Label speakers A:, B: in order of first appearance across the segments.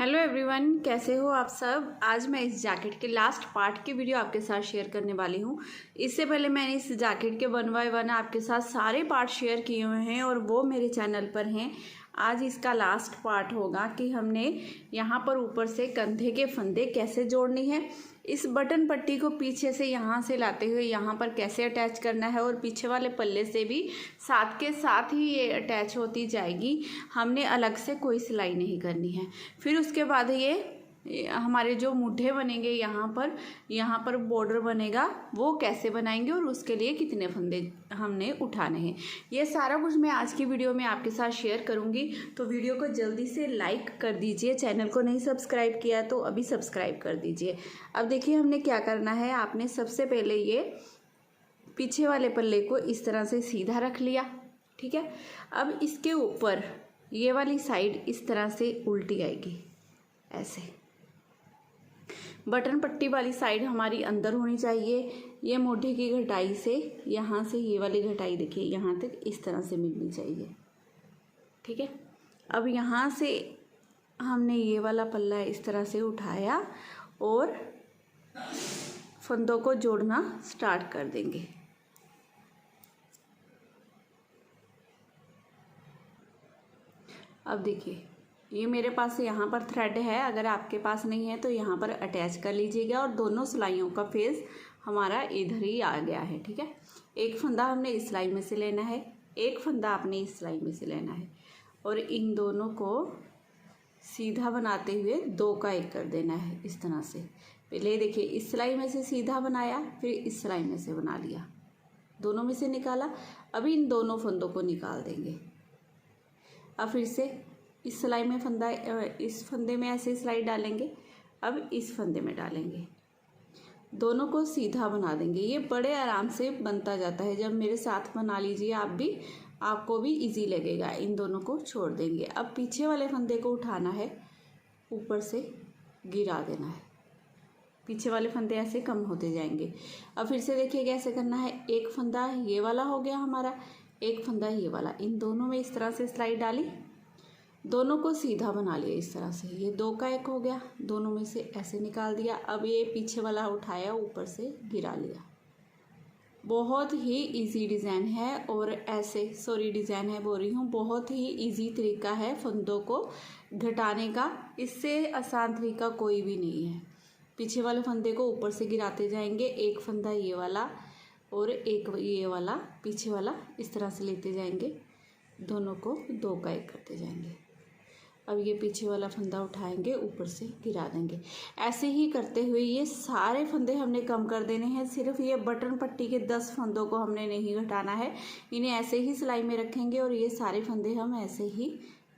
A: Hello everyone, कैसे हो आप सब। आज मैं इस जैकेट के लास्ट पार्ट की वीडियो आपके साथ शेयर करने वाली हूँ। इससे पहले मैंने इस जैकेट के 1 बाय 1 आपके साथ सारे पार्ट शेयर किए हुए हैं और वो मेरे चैनल पर हैं। आज इसका लास्ट पार्ट होगा कि हमने यहाँ पर ऊपर से कंधे के फंदे कैसे जोड़नी है, इस बटन पट्टी को पीछे से यहाँ से लाते हुए यहाँ पर कैसे अटैच करना है और पीछे वाले पल्ले से भी साथ के साथ ही ये अटैच होती जाएगी। हमने अलग से कोई सिलाई नहीं करनी है। फिर उसके बाद ये हमारे जो मुठे बनेंगे यहाँ पर बॉर्डर बनेगा, वो कैसे बनाएंगे और उसके लिए कितने फंदे हमने उठाने हैं, ये सारा कुछ मैं आज की वीडियो में आपके साथ शेयर करूँगी। तो वीडियो को जल्दी से लाइक कर दीजिए, चैनल को नहीं सब्सक्राइब किया तो अभी सब्सक्राइब कर दीजिए। अब देखिए हमने क्या करना है। आपने सबसे पहले ये पीछे वाले पल्ले को इस तरह से सीधा रख लिया, ठीक है। अब इसके ऊपर ये वाली साइड इस तरह से उल्टी आएगी, ऐसे बटन पट्टी वाली साइड हमारी अंदर होनी चाहिए। ये मोढे की घटाई से यहाँ से ये वाली घटाई देखिए यहाँ तक इस तरह से मिलनी चाहिए, ठीक है। अब यहाँ से हमने ये वाला पल्ला इस तरह से उठाया और फंदों को जोड़ना स्टार्ट कर देंगे। अब देखिए ये मेरे पास यहाँ पर थ्रेड है, अगर आपके पास नहीं है तो यहाँ पर अटैच कर लीजिएगा और दोनों सिलाइयों का फेस हमारा इधर ही आ गया है, ठीक है। एक फंदा हमने इस सिलाई में से लेना है, एक फंदा आपने इस सिलाई में से लेना है और इन दोनों को सीधा बनाते हुए 2 का 1 कर देना है इस तरह से। पहले देखिए इस सिलाई में से सीधा बनाया, फिर इस सिलाई में से बना लिया, दोनों में से निकाला। अभी इन दोनों फंदों को निकाल देंगे। अब फिर से इस सिलाई में फंदा, इस फंदे में ऐसे सिलाई डालेंगे, अब इस फंदे में डालेंगे, दोनों को सीधा बना देंगे। ये बड़े आराम से बनता जाता है, जब मेरे साथ बना लीजिए आप भी, आपको भी इजी लगेगा। इन दोनों को छोड़ देंगे। अब पीछे वाले फंदे को उठाना है, ऊपर से गिरा देना है, पीछे वाले फंदे ऐसे कम होते जाएंगे। अब फिर से देखिए कैसे करना है। एक फंदा ये वाला हो गया हमारा, एक फंदा ये वाला, इन दोनों में इस तरह से सिलाई डाली, दोनों को सीधा बना लिया इस तरह से। ये 2 का 1 हो गया, दोनों में से ऐसे निकाल दिया। अब ये पीछे वाला उठाया, ऊपर से गिरा लिया। बहुत ही इजी डिज़ाइन है और डिज़ाइन है बोल रही हूँ, बहुत ही इजी तरीका है फंदों को घटाने का। इससे आसान तरीका कोई भी नहीं है। पीछे वाले फंदे को ऊपर से गिराते जाएंगे, एक फंदा ये वाला और एक ये वाला पीछे वाला, इस तरह से लेते जाएंगे, दोनों को 2 का 1 करते जाएंगे। अब ये पीछे वाला फंदा उठाएंगे, ऊपर से गिरा देंगे। ऐसे ही करते हुए ये सारे फंदे हमने कम कर देने हैं। सिर्फ ये बटन पट्टी के 10 फंदों को हमने नहीं घटाना है, इन्हें ऐसे ही सिलाई में रखेंगे और ये सारे फंदे हम ऐसे ही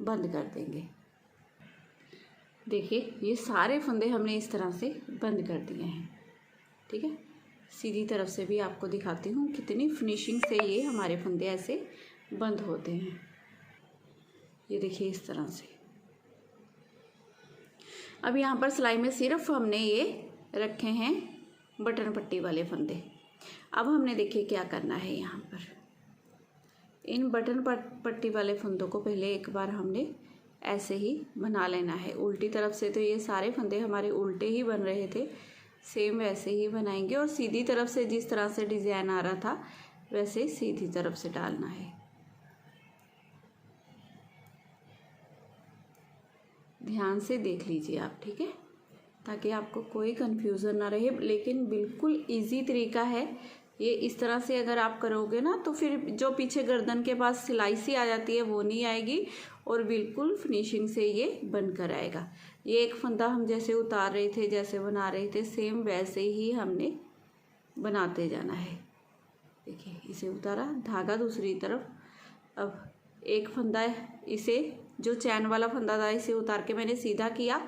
A: बंद कर देंगे। देखिए ये सारे फंदे हमने इस तरह से बंद कर दिए हैं, ठीक है। सीधी तरफ से भी आपको दिखाती हूँ कितनी फिनिशिंग से ये हमारे फंदे ऐसे बंद होते हैं। ये देखिए इस तरह से। अब यहाँ पर सिलाई में सिर्फ हमने ये रखे हैं बटन पट्टी वाले फंदे। अब हमने देखिए क्या करना है। यहाँ पर इन बटन पट्टी वाले फंदों को पहले एक बार हमने ऐसे ही बना लेना है उल्टी तरफ से। तो ये सारे फंदे हमारे उल्टे ही बन रहे थे, सेम वैसे ही बनाएंगे और सीधी तरफ से जिस तरह से डिज़ाइन आ रहा था वैसे सीधी तरफ से डालना है। ध्यान से देख लीजिए आप, ठीक है, ताकि आपको कोई कन्फ्यूज़न ना रहे। लेकिन बिल्कुल इजी तरीका है ये। इस तरह से अगर आप करोगे ना तो फिर जो पीछे गर्दन के पास सिलाई सी आ जाती है वो नहीं आएगी और बिल्कुल फिनिशिंग से ये बनकर आएगा। ये एक फंदा हम जैसे उतार रहे थे, जैसे बना रहे थे, सेम वैसे ही हमने बनाते जाना है। देखिए इसे उतारा, धागा दूसरी तरफ। अब एक फंदा इसे जो चैन वाला फंदा था इसे उतार के मैंने सीधा किया,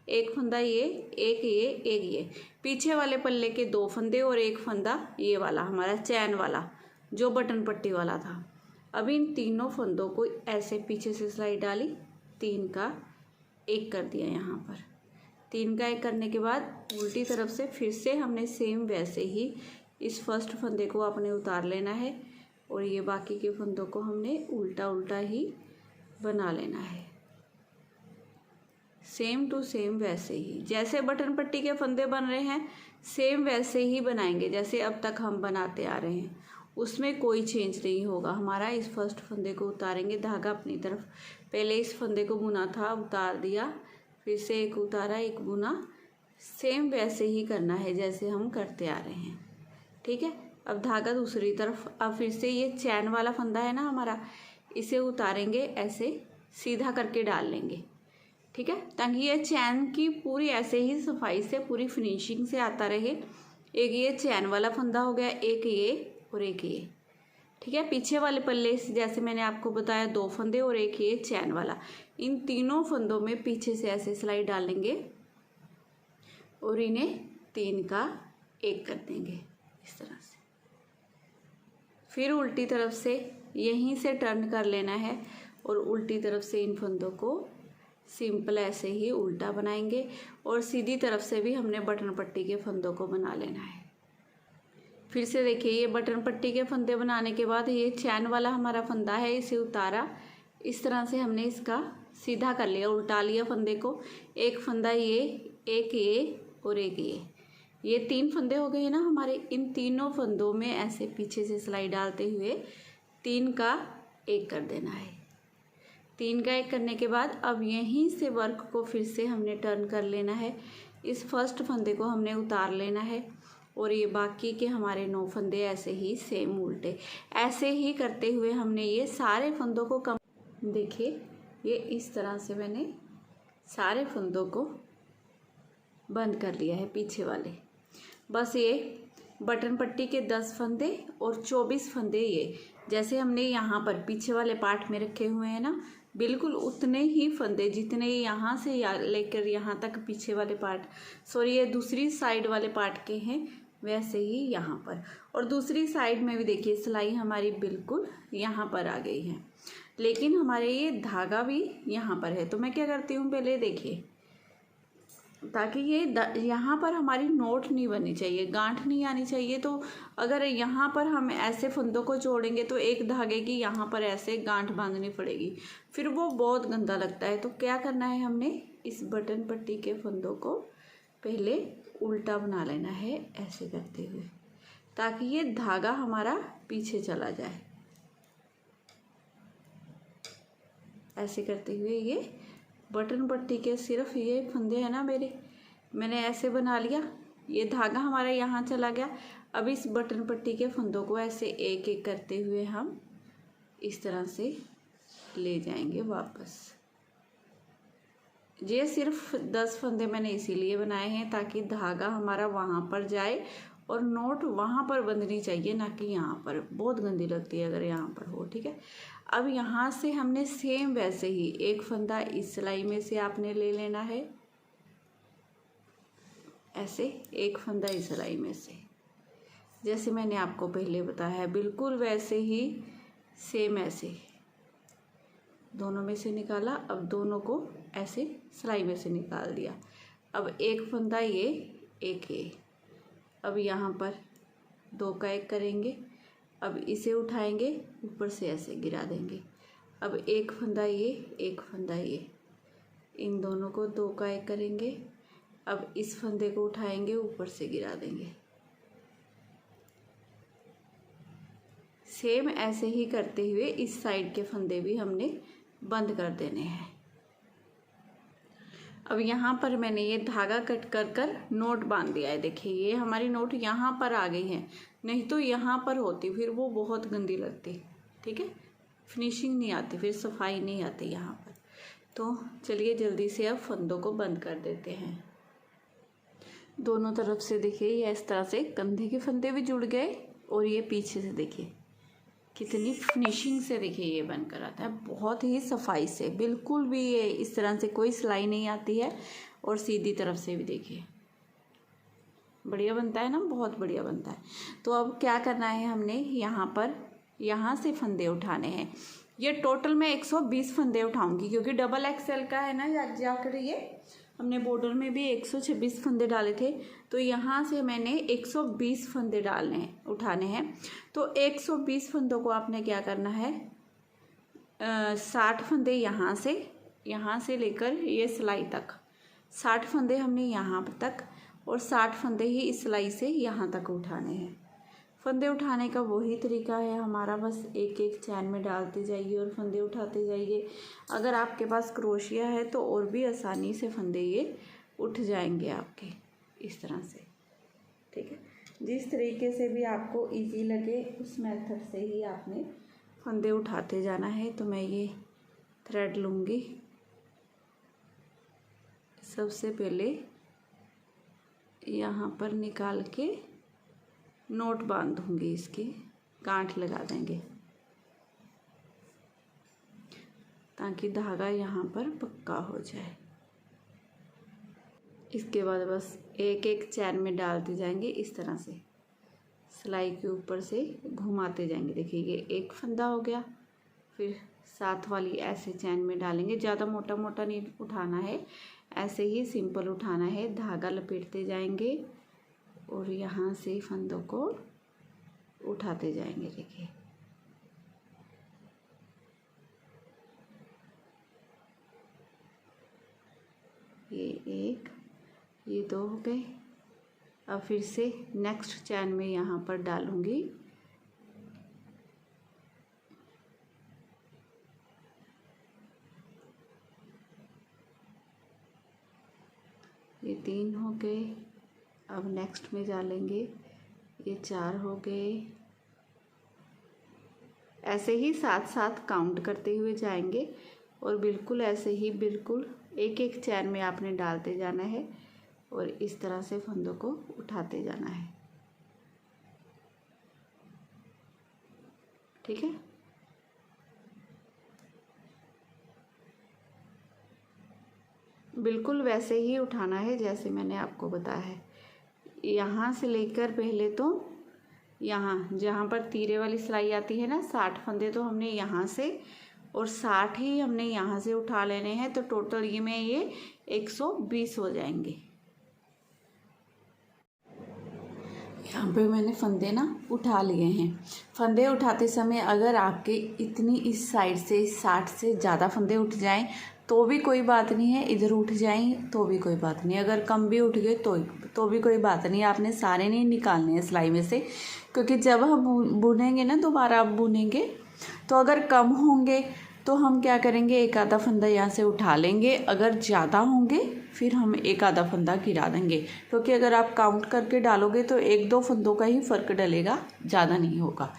A: एक फंदा ये, एक ये पीछे वाले पल्ले के 2 फंदे और एक फंदा ये वाला हमारा चैन वाला जो बटन पट्टी वाला था। अब इन तीनों फंदों को ऐसे पीछे से सिलाई डाली, 3 का 1 कर दिया। यहाँ पर 3 का 1 करने के बाद उल्टी तरफ से फिर से हमने सेम वैसे ही इस फर्स्ट फंदे को अपने उतार लेना है और ये बाकी के फंदों को हमने उल्टा ही बना लेना है। सेम टू सेम वैसे ही जैसे बटन पट्टी के फंदे बन रहे हैं सेम वैसे ही बनाएंगे जैसे अब तक हम बनाते आ रहे हैं, उसमें कोई चेंज नहीं होगा हमारा। इस फर्स्ट फंदे को उतारेंगे, धागा अपनी तरफ, पहले इस फंदे को बुना था, उतार दिया, फिर से एक उतारा, एक बुना, सेम वैसे ही करना है जैसे हम करते आ रहे हैं, ठीक है। अब धागा दूसरी तरफ, अब फिर से ये चैन वाला फंदा है ना हमारा, इसे उतारेंगे, ऐसे सीधा करके डाल लेंगे, ठीक है, ताकि ये चैन की पूरी ऐसे ही सफाई से पूरी फिनिशिंग से आता रहे। एक ये चैन वाला फंदा हो गया, एक ये और एक ये, ठीक है। पीछे वाले पल्ले से जैसे मैंने आपको बताया 2 फंदे और एक ये चैन वाला, इन तीनों फंदों में पीछे से ऐसे सिलाई डालेंगे और इन्हें 3 का 1 कर देंगे इस तरह से। फिर उल्टी तरफ से यहीं से टर्न कर लेना है और उल्टी तरफ से इन फंदों को सिंपल ऐसे ही उल्टा बनाएंगे और सीधी तरफ से भी हमने बटन पट्टी के फंदों को बना लेना है। फिर से देखिए, ये बटन पट्टी के फंदे बनाने के बाद ये चैन वाला हमारा फंदा है, इसे उतारा, इस तरह से हमने इसका सीधा कर लिया, उल्टा लिया फंदे को, एक फंदा ये, एक ये और एक ये 3 फंदे हो गए ना हमारे। इन तीनों फंदों में ऐसे पीछे से सिलाई डालते हुए 3 का 1 कर देना है। 3 का 1 करने के बाद अब यहीं से वर्क को फिर से हमने टर्न कर लेना है, इस फर्स्ट फंदे को हमने उतार लेना है और ये बाकी के हमारे 9 फंदे ऐसे ही सेम उल्टे ऐसे ही करते हुए हमने ये सारे फंदों को देखिए, ये इस तरह से मैंने सारे फंदों को बंद कर लिया है पीछे वाले। बस ये बटन पट्टी के 10 फंदे और 24 फंदे ये जैसे हमने यहाँ पर पीछे वाले पार्ट में रखे हुए हैं ना, बिल्कुल उतने ही फंदे जितने यहाँ से लेकर यहाँ तक पीछे वाले पार्ट, सॉरी ये दूसरी साइड वाले पार्ट के हैं, वैसे ही यहाँ पर। और दूसरी साइड में भी देखिए सिलाई हमारी बिल्कुल यहाँ पर आ गई है, लेकिन हमारे ये धागा भी यहाँ पर है। तो मैं क्या करती हूँ, पहले देखिए, ताकि ये यहाँ पर हमारी नोट नहीं बननी चाहिए, गांठ नहीं आनी चाहिए। तो अगर यहाँ पर हम ऐसे फंदों को जोड़ेंगे तो एक धागे की यहाँ पर ऐसे गांठ बांधनी पड़ेगी, फिर वो बहुत गंदा लगता है। तो क्या करना है, हमने इस बटन पट्टी के फंदों को पहले उल्टा बना लेना है ऐसे करते हुए, ताकि ये धागा हमारा पीछे चला जाए। ऐसे करते हुए ये बटन पट्टी के सिर्फ ये फंदे हैं ना मेरे, मैंने ऐसे बना लिया, ये धागा हमारा यहाँ चला गया। अब इस बटन पट्टी के फंदों को ऐसे एक एक करते हुए हम इस तरह से ले जाएंगे वापस। ये सिर्फ 10 फंदे मैंने इसीलिए बनाए हैं ताकि धागा हमारा वहाँ पर जाए और नोट वहाँ पर बंधनी चाहिए, ना कि यहाँ पर, बहुत गंदी लगती है अगर यहाँ पर हो, ठीक है। अब यहाँ से हमने सेम वैसे ही एक फंदा इस सिलाई में से आपने ले लेना है, ऐसे एक फंदा इस सिलाई में से, जैसे मैंने आपको पहले बताया है, बिल्कुल वैसे ही सेम ऐसे दोनों में से निकाला। अब दोनों को ऐसे सिलाई में से निकाल दिया। अब एक फंदा ये, एक ये, अब यहाँ पर 2 का 1 करेंगे। अब इसे उठाएंगे, ऊपर से ऐसे गिरा देंगे। अब एक फंदा ये, एक फंदा ये, इन दोनों को 2 का 1 करेंगे। अब इस फंदे को उठाएंगे, ऊपर से गिरा देंगे। सेम ऐसे ही करते हुए इस साइड के फंदे भी हमने बंद कर देने हैं। अब यहाँ पर मैंने ये धागा कट कर कर नोट बांध दिया है। देखिए ये हमारी नोट यहाँ पर आ गई है, नहीं तो यहाँ पर होती फिर वो बहुत गंदी लगती, ठीक है, फिनिशिंग नहीं आती, फिर सफाई नहीं आती यहाँ पर। तो चलिए जल्दी से अब फंदों को बंद कर देते हैं। दोनों तरफ से देखिए ये इस तरह से कंधे के फंदे भी जुड़ गए और ये पीछे से देखिए कितनी फिनिशिंग से देखिए ये बनकर आता है, बहुत ही सफाई से, बिल्कुल भी ये इस तरह से कोई सिलाई नहीं आती है। और सीधी तरफ से भी देखिए बढ़िया बनता है ना, बहुत बढ़िया बनता है। तो अब क्या करना है, हमने यहाँ पर यहाँ से फंदे उठाने हैं। ये टोटल मैं 120 फंदे उठाऊंगी क्योंकि डबल एक्सेल का है ना, जाकर ये हमने बॉर्डर में भी 126 फंदे डाले थे, तो यहाँ से मैंने 120 फंदे उठाने हैं। तो 120 फंदों को आपने क्या करना है, 60 फंदे यहाँ से लेकर ये सिलाई तक 60 फंदे हमने यहाँ तक और 60 फंदे ही इस सिलाई से यहाँ तक उठाने हैं। फंदे उठाने का वही तरीका है हमारा, बस एक एक चैन में डालते जाइए और फंदे उठाते जाइए। अगर आपके पास क्रोशिया है तो और भी आसानी से फंदे ये उठ जाएंगे आपके, इस तरह से। ठीक है, जिस तरीके से भी आपको इजी लगे उस मेथड से ही आपने फंदे उठाते जाना है। तो मैं ये थ्रेड लूँगी, सबसे पहले यहाँ पर निकाल के नोट बांध दूँगी, इसकी गांठ लगा देंगे ताकि धागा यहाँ पर पक्का हो जाए। इसके बाद बस एक एक चैन में डालते जाएंगे, इस तरह से सिलाई के ऊपर से घुमाते जाएंगे। देखिए ये एक फंदा हो गया, फिर साथ वाली ऐसे चैन में डालेंगे। ज़्यादा मोटा मोटा नहीं उठाना है, ऐसे ही सिंपल उठाना है। धागा लपेटते जाएंगे और यहाँ से फंदों को उठाते जाएंगे। देखिए ये एक, ये दो हो गए। अब फिर से नेक्स्ट चैन में यहाँ पर डालूंगी, ये 3 हो गए। अब नेक्स्ट में डालेंगे, ये 4 हो गए। ऐसे ही साथ साथ काउंट करते हुए जाएंगे और बिल्कुल ऐसे ही बिल्कुल एक एक चैन में आपने डालते जाना है और इस तरह से फंदों को उठाते जाना है। ठीक है, बिल्कुल वैसे ही उठाना है जैसे मैंने आपको बताया है। यहाँ से लेकर पहले तो यहाँ जहाँ पर तीरे वाली सिलाई आती है ना, 60 फंदे तो हमने यहाँ से और 60 ही हमने यहाँ से उठा लेने हैं। तो टोटल ये 120 हो जाएंगे। यहाँ पे मैंने फंदे ना उठा लिए हैं। फंदे उठाते समय अगर आपके इतनी इस साइड से 60 से ज़्यादा फंदे उठ जाएं तो भी कोई बात नहीं है, इधर उठ जाएं तो भी कोई बात नहीं। अगर कम भी उठ गए तो भी कोई बात नहीं, आपने सारे नहीं निकालने हैं सिलाई में से, क्योंकि जब हम बुनेंगे ना, दोबारा आप बुनेंगे तो अगर कम होंगे तो हम क्या करेंगे, एक आधा फंदा यहाँ से उठा लेंगे। अगर ज़्यादा होंगे फिर हम एक आधा फंदा गिरा देंगे, क्योंकि अगर आप काउंट करके डालोगे तो एक दो फंदों का ही फ़र्क डलेगा, ज़्यादा नहीं होगा।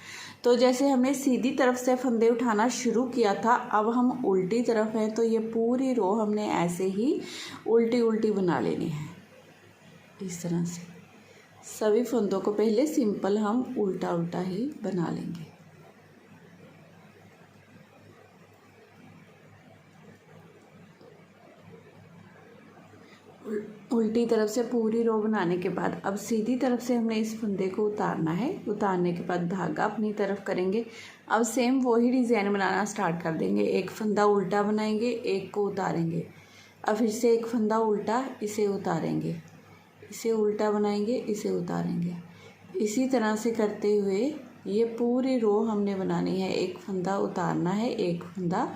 A: तो जैसे हमने सीधी तरफ से फंदे उठाना शुरू किया था, अब हम उल्टी तरफ हैं तो ये पूरी रो हमने ऐसे ही उल्टी उल्टी बना लेनी है। इस तरह से सभी फंदों को पहले सिंपल हम उल्टा उल्टा ही बना लेंगे। उल्टी तरफ से पूरी रो बनाने के बाद अब सीधी तरफ से हमने इस फंदे को उतारना है। उतारने के बाद धागा अपनी तरफ करेंगे। अब सेम वही डिज़ाइन बनाना स्टार्ट कर देंगे। एक फंदा उल्टा बनाएंगे, एक को उतारेंगे। अब फिर से एक फंदा उल्टा, इसे उतारेंगे, इसे उल्टा बनाएंगे, इसे उतारेंगे। इसी तरह से करते हुए ये पूरी रो हमने बनानी है। एक फंदा उतारना है, एक फंदा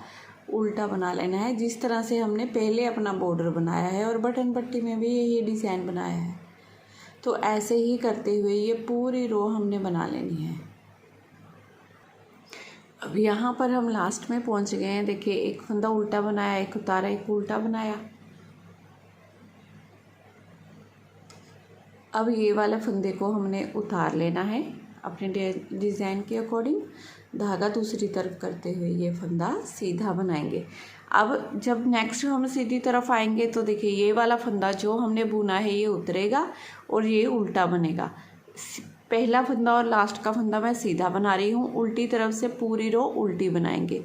A: उल्टा बना लेना है, जिस तरह से हमने पहले अपना बॉर्डर बनाया है और बटन पट्टी में भी यही डिज़ाइन बनाया है। तो ऐसे ही करते हुए ये पूरी रो हमने बना लेनी है। अब यहाँ पर हम लास्ट में पहुँच गए हैं। देखिए एक फंदा उल्टा बनाया, एक उतारा, एक उल्टा बनाया। अब ये वाले फंदे को हमने उतार लेना है अपने डिज़ाइन के अकॉर्डिंग। धागा दूसरी तरफ करते हुए ये फंदा सीधा बनाएंगे। अब जब नेक्स्ट हम सीधी तरफ आएंगे तो देखिए ये वाला फंदा जो हमने बुना है ये उतरेगा और ये उल्टा बनेगा। पहला फंदा और लास्ट का फंदा मैं सीधा बना रही हूँ, उल्टी तरफ से पूरी रो उल्टी बनाएंगे।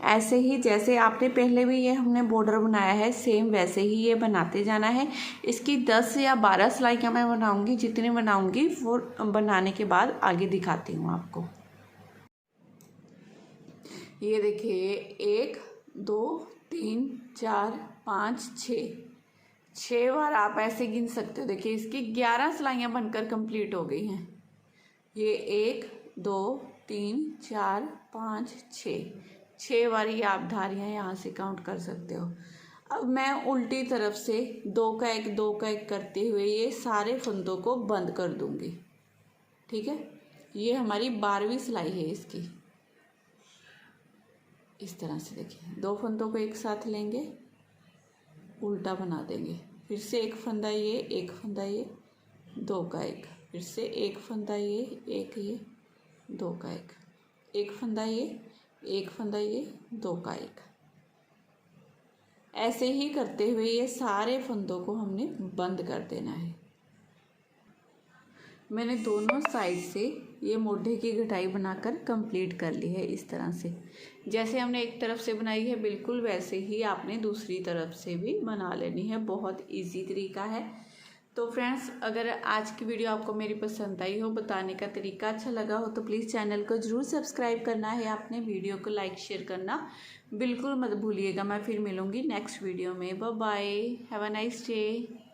A: ऐसे ही जैसे आपने पहले भी ये हमने बॉर्डर बनाया है, सेम वैसे ही ये बनाते जाना है। इसकी 10 या 12 सिलाइयाँ मैं बनाऊँगी, जितनी बनाऊँगी वो बनाने के बाद आगे दिखाती हूँ आपको। ये देखिए 1 2 3 4 5 6 बार आप ऐसे गिन सकते हो। देखिए इसकी 11 सिलाइयाँ बनकर कंप्लीट हो गई हैं। ये 1 2 3 4 5 6 बार ये आप धारियाँ यहाँ से काउंट कर सकते हो। अब मैं उल्टी तरफ से 2 का 1 2 का 1 करते हुए ये सारे फंदों को बंद कर दूंगी। ठीक है, ये हमारी 12वीं सिलाई है इसकी। इस तरह से देखिए 2 फंदों को एक साथ लेंगे, उल्टा बना देंगे, फिर से एक फंदा ये, एक फंदा ये, 2 का 1, फिर से एक फंदा ये, एक ये, 2 का 1, एक फंदा ये, एक फंदा ये, 2 का 1। ऐसे ही करते हुए ये सारे फंदों को हमने बंद कर देना है। मैंने दोनों साइड से ये मोढे की घटाई बनाकर कंप्लीट कर ली है। इस तरह से जैसे हमने एक तरफ से बनाई है बिल्कुल वैसे ही आपने दूसरी तरफ से भी बना लेनी है। बहुत इजी तरीका है। तो फ्रेंड्स, अगर आज की वीडियो आपको मेरी पसंद आई हो, बताने का तरीका अच्छा लगा हो, तो प्लीज़ चैनल को ज़रूर सब्सक्राइब करना है आपने। वीडियो को लाइक शेयर करना बिल्कुल मत भूलिएगा। मैं फिर मिलूँगी नेक्स्ट वीडियो में। Bye bye, have a nice day.